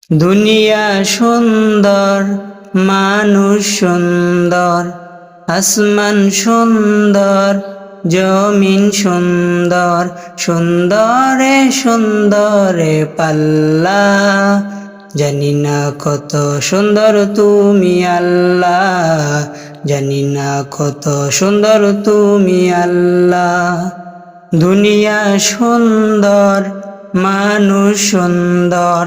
দুনিয়া সুন্দর, মানুষ সুন্দর, আসমান সুন্দর, জমিন সুন্দর, সুন্দরে সুন্দরে পাল্লা। জানি না কত সুন্দর তুমি আল্লাহ, জানি না কত সুন্দর তুমি আল্লাহ। দুনিয়া সুন্দর, মানুষ সুন্দর,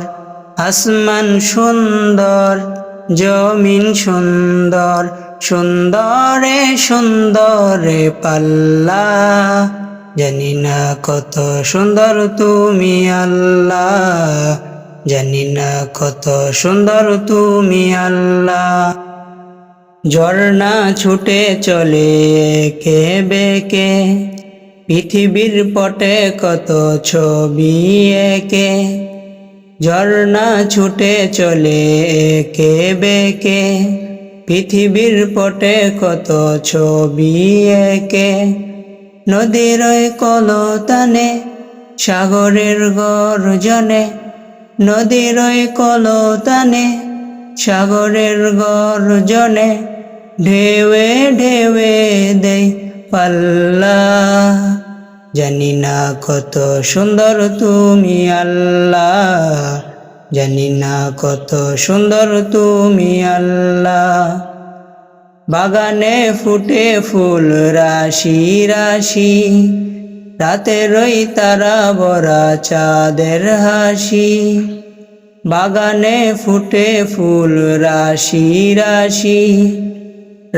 আসমান সুন্দর, জমিন সুন্দর, সুন্দরে সুন্দরে পাল্লা। জানি না কত সুন্দর তুমি আল্লাহ, জানি না কত সুন্দর তুমি আল্লাহ। ঝর্ণা ছুটে চলে একে বেঁকে, পৃথিবীর পটে কত ছবি এঁকে। ঝর্ণা ছুটে চলে একে বেঁকে, পৃথিবীর পটে কত ছবি এঁকে। নদীর ওই কলতানে, সাগরের গর্জনে, নদীর ওই কলতানে, সাগরের গর্জনে, ঢেউে ঢেউে দেই পাল্লা। জানি না কত সুন্দর তুমি আল্লাহ, জানি না কত সুন্দর তুমি আল্লাহ। বাগানে ফুটে ফুল রাশি রাশি, রাতের ওই তারা ভরা চাঁদের হাসি। বাগানে ফুটে ফুল রাশি রাশি,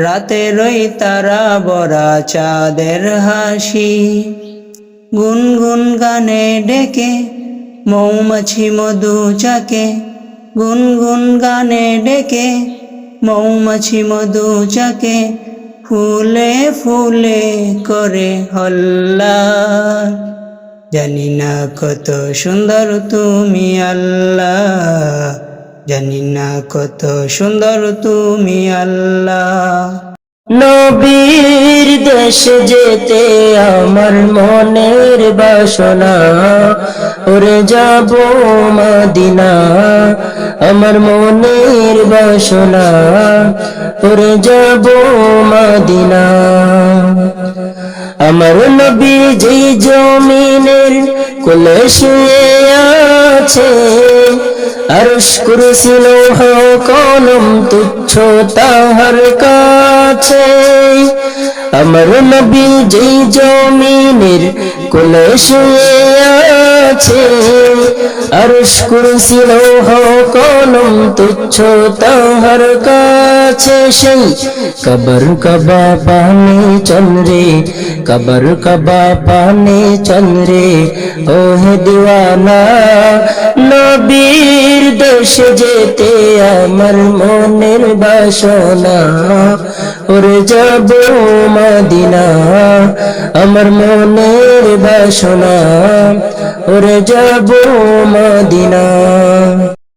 রাতের ওই তারা ভরা চাঁদের হাসি। গুনগুন গানে ডেকে মৌমাছি মধু চাকে, গুনগুন গানে ডেকে মৌমাছি মধু চাকে। ফুলে ফুলে করে হল্লা। জানি না কত সুন্দর তুমি আল্লাহ, জানি না কত সুন্দর তুমি আল্লাহ। নবীর দেশে যেতে আমার মনের বাসনা, ওরে যাব মদিনা। আমার মনের বাসনা, ওরে যাব মদিনা। আমার নবী যেই জমিনের কোলে শুয়ে আছে, আরশ কুরসি লৌহ কলম তুচ্ছ তাহার কাছে। আমার নবী যেই জমিনের কোলে শুয়ে আছে, আরশ কুরসি লৌহ কলম তুচ্ছ তাহার কাছে। সেই কবর কবা পানে চন্দ্রে, কবর কবা পানে চন্দ্রে, ও হে দিওয়ানা। নবীর দেশে যেতে আমার মনের বাসনা, ওরে যাব মদিনা। আমার মনের বাসনা, ওরে যাব মদিনা।